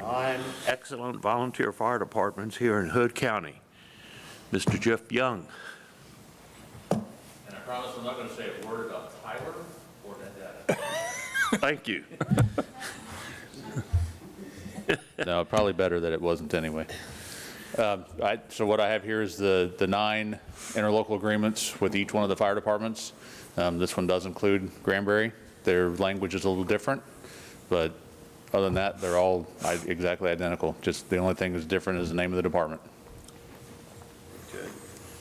9 excellent volunteer fire departments here in Hood County. Mr. Jeff Young. And I promise I'm not going to say a word about Tyler or that data. Thank you. No, probably better that it wasn't anyway. So what I have here is the 9 interlocal agreements with each one of the fire departments. This one does include Granbury. Their language is a little different, but other than that, they're all exactly identical. Just the only thing that's different is the name of the department. Okay.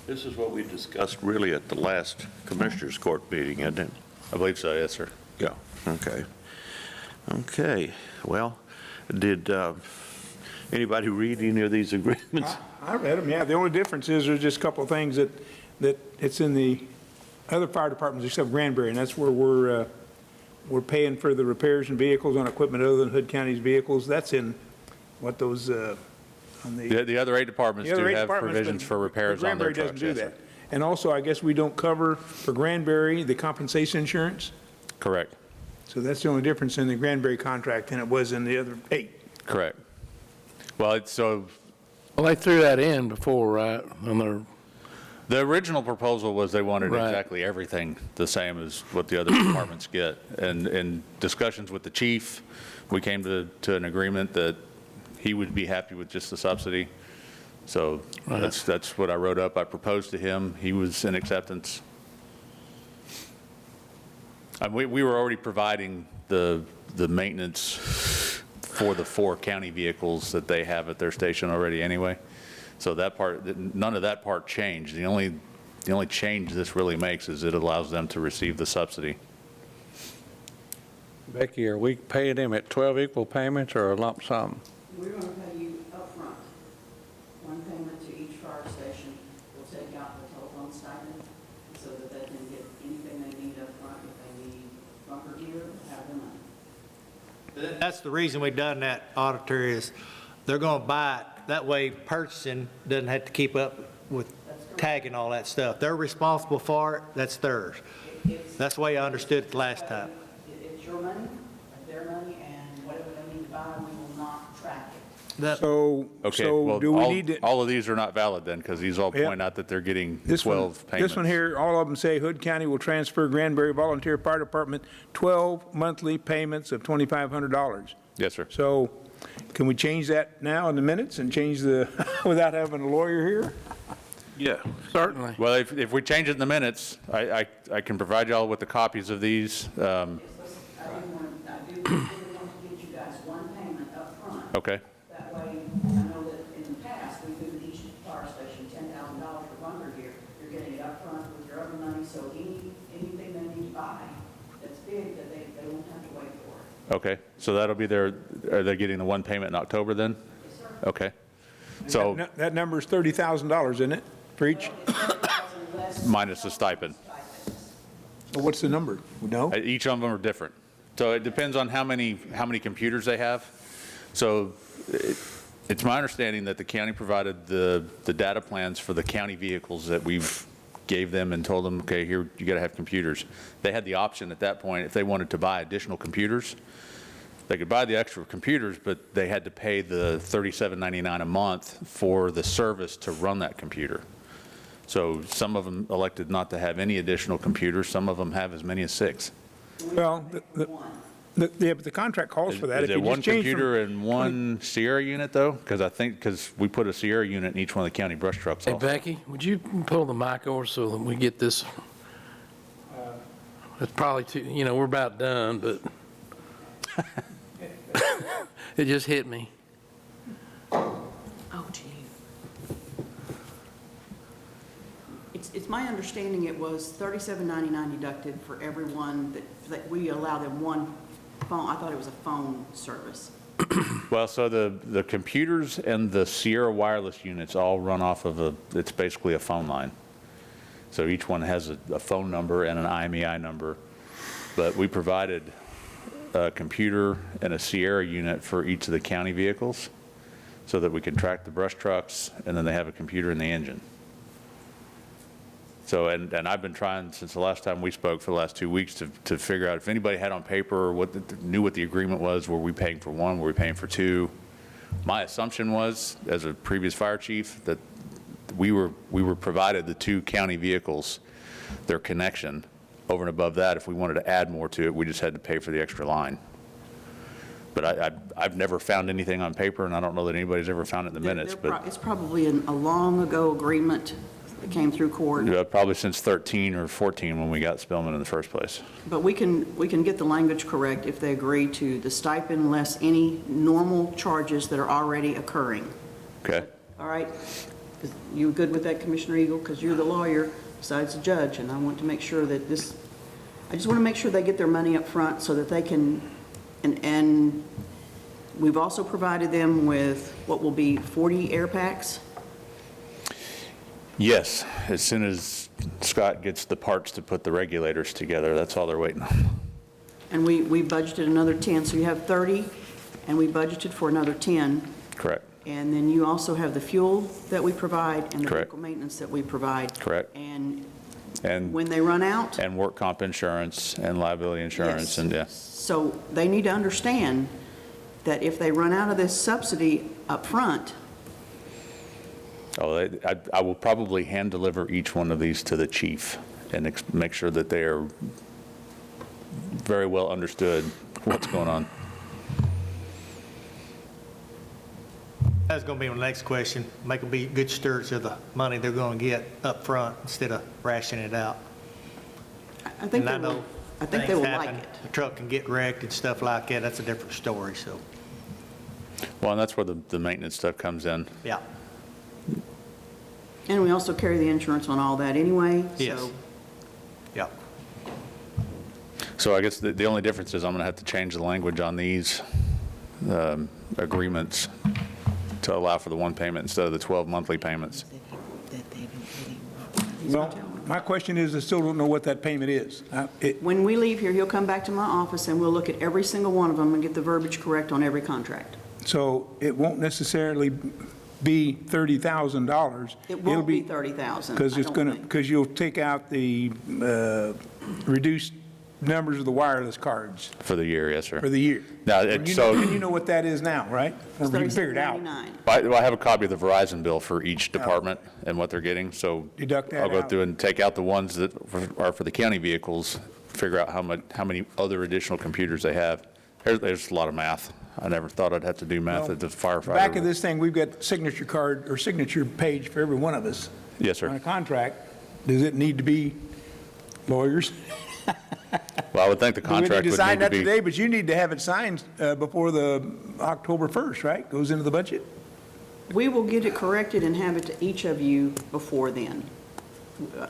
This is what we discussed really at the last Commissioners Court meeting, isn't it? I believe so, yes, sir. Yeah, okay. Okay, well, did anybody read any of these agreements? I read them, yeah. The only difference is there's just a couple of things that it's in the other fire departments except Granbury, and that's where we're paying for the repairs and vehicles on equipment other than Hood County's vehicles. That's in what those, on The other 8 departments the do other 8 have departments, provisions but- for repairs but on their Granbury trucks. doesn't do Yes, that. sir. And also, I guess we don't cover for Granbury the compensation insurance. Correct. So that's the only difference in the Granbury contract than it was in the other 8. Correct. Well, Well, they threw that in before, right? the original proposal was they wanted Right. exactly everything the same as what the other departments get. And in discussions with the chief, we came to an agreement that he would be happy with just the subsidy. So that's what I wrote up. I proposed to him. He was in acceptance. And we were already providing the maintenance for the 4 county vehicles that they have at their station already anyway. So that part, none of that part changed. The only change this really makes is it allows them to receive the subsidy. Becky, are we paying them at 12 equal payments or a lump sum? We're going to pay you upfront, one payment to each fire station. We'll take out the telephone stipend so that they can get anything they need upfront. If they need bunker gear, have the money. That's the reason we've done that, auditor, is they're going to buy it. That way purchasing doesn't have to keep up with tagging all that stuff. They're responsible for it, that's theirs. That's the way I understood it last time. It's your money, their money, and whatever they need to buy, we will not track it. So, Okay, so well, do we need to? all of these are not valid then, because these all Yeah. point out that they're getting This 12 payments. This one here, all of them say Hood County will transfer Granbury Volunteer Fire Department 12 monthly payments of $2,500. Yes, sir. So can we change that now in the minutes and change the, without having a lawyer here? Yeah. Certainly. Well, if we change it in the minutes, I can provide y'all with the copies of these. I do want to get you guys one payment upfront. Okay. That way, I know that in the past, we've given each fire station $10,000 for bunker gear. You're getting it upfront with your other money, so anything they need to buy that's big, that they won't have to wait for. Okay, so that'll be are they getting the one payment in October then? Yes, sir. Okay. So That number is $30,000, isn't it, for each? minus the stipend. Well, what's the number? No? Each of them are different. So it depends on how many computers they have. So it's my understanding that the county provided the data plans for the county vehicles that we've gave them and told them, okay, here, you got to have computers. They had the option at that point, if they wanted to buy additional computers, they could buy the extra computers, but they had to pay the $37.99 a month for the service to run that computer. So some of them elected not to have any additional computers. Some of them have as many as 6. Well, yeah, but the contract calls for that. Is If it you one just change from- computer and one Sierra unit though? Because we put a Sierra unit in each one of the county brush trucks Hey, also. Becky, would you pull the mic over so that we get this? It's probably too, we're about done, but it just hit me. Oh, gee. It's my understanding it was $37.99 deducted for everyone that we allow them one phone. I thought it was a phone service. Well, so the computers and the Sierra wireless units all run off of it's basically a phone line. So each one has a phone number and an IMEI number. But we provided a computer and a Sierra unit for each of the county vehicles so that we can track the brush trucks, and then they have a computer in the engine. So, and I've been trying since the last time we spoke for the last 2 weeks to figure out if anybody had on paper or knew what the agreement was. Were we paying for one? Were we paying for two? My assumption was, as a previous fire chief, that we were provided the 2 county vehicles, their connection. Over and above that, if we wanted to add more to it, we just had to pay for the extra line. But I've never found anything on paper, and I don't know that anybody's ever found it in the minutes, but It's probably a long ago agreement that came through court, probably since 13 or 14 when we got Spillman in the first place. but we can get the language correct if they agree to the stipend less any normal charges that are already occurring. Okay? All right? Is you good with that, Commissioner Eagle? Because you're the lawyer besides the judge, and I want to make sure that I just want to make sure they get their money up front so that they can, and we've also provided them with what will be 40 air packs. Yes, as soon as Scott gets the parts to put the regulators together, that's all they're waiting on. And we budgeted another 10, so you have 30, and we budgeted for another 10. Correct. And then you also have the fuel that we provide and the Correct. vehicle maintenance that we provide. Correct. And And, when they run out. and work comp insurance and liability insurance Yes. and, yeah. So they need to understand that if they run out of this subsidy up front, Oh, I will probably hand deliver each one of these to the chief and make sure that they are very well understood what's going on. That's going to be my next question. Make them be good stewards of the money they're going to get up front instead of rationing it out. I think And they will, I think they will like it. The truck can get wrecked and stuff like that. That's a different story, so, Well, and that's where the maintenance stuff comes in. yeah. And we also carry the insurance on all that anyway. Yes. So Yeah. So I guess the only difference is I'm going to have to change the language on these agreements to allow for the one payment instead of the 12 monthly payments. Well, my question is, I still don't know what that payment is. when we leave here, he'll come back to my office and we'll look at every single one of them and get the verbiage correct on every contract. So it won't necessarily be $30,000. It won't be 30,000. Because I it's don't going to, think. because you'll take out the reduced numbers of the wireless cards For the year, yes, sir. for the year. Now, And you so- know- and you know what that is now, right? Or It's you can figure it out. $37.99. Well, I have a copy of the Verizon bill for each department and what they're getting, so Deduct that I'll go out. through and take out the ones that are for the county vehicles, figure out how many other additional computers they have. There's a lot of math. I never thought I'd have to do math at the firefighter. Back of this thing, we've got signature card or signature page for every one of us. Yes, On a sir. contract, does it need to be lawyers? Well, I would think the We contract need to would sign need to that be. today, but you need to have it signed before the October 1st, right? Goes into the budget? We will get it corrected and have it to each of you before then.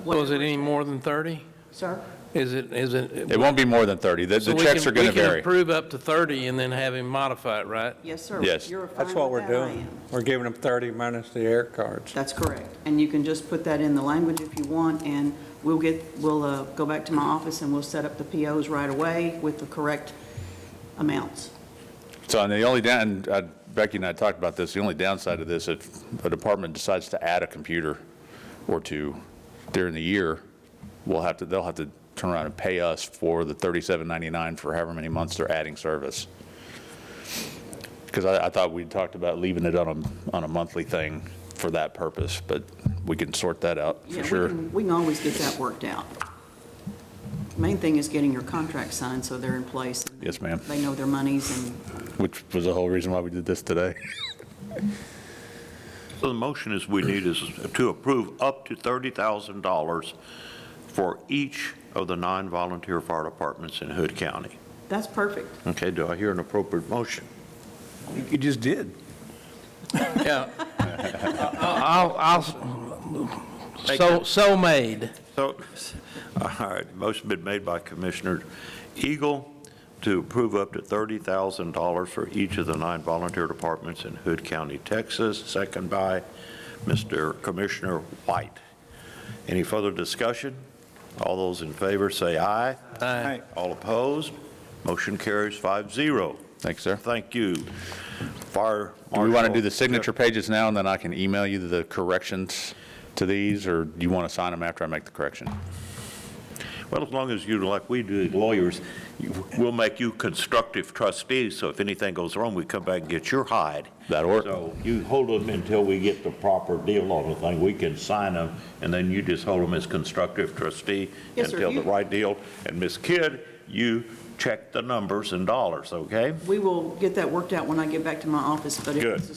So is it any more than 30? Sir? Is it? It won't be more than 30. The So we checks can- are going to We can vary. approve up to 30 and then have him modify it, right? Yes, sir. Yes. You're fine That's what we're with that, I doing. am. We're giving them 30 minus the air cards. That's correct. And you can just put that in the language if you want, and we'll go back to my office and we'll set up the POs right away with the correct amounts. So, and the only Becky and I talked about this, the only downside of this, if a department decides to add a computer or two during the year, they'll have to turn around and pay us for the $37.99 for however many months they're adding service. Because I thought we'd talked about leaving it on a monthly thing for that purpose, but we can sort that out Yeah, for sure. we can always get that worked out. Main thing is getting your contract signed so they're in place. and Yes, ma'am. They know their monies and Which was the whole reason why we did this today. So the motion is we need is to approve up to $30,000 for each of the 9 volunteer fire departments in Hood County. that's perfect. Okay, do I hear an appropriate motion? I think you just did. Yeah. So made. So, all right, motion been made by Commissioner Eagle to approve up to $30,000 for each of the 9 volunteer departments in Hood County, Texas, second by Mr. Commissioner White. Any further discussion? All those in favor say aye. Aye. All opposed? Motion carries 5-0. Thanks, sir. Thank you. Fire Do we want to Marshal do the signature pages now, and then I can email you the corrections to these, or do you want to sign them after I make the correction? Well, as long as you, like we do, lawyers, we'll make you constructive trustees, so if anything goes wrong, we come back and get your hide. That'll work. So you hold them until we get the proper deal on the thing. We can sign them, and then you just hold them as constructive trustee Yes, sir. until the You- right deal. And Ms. Kidd, you check the numbers and dollars, okay? We will get that worked out when I get back to my office, but if Good. it's a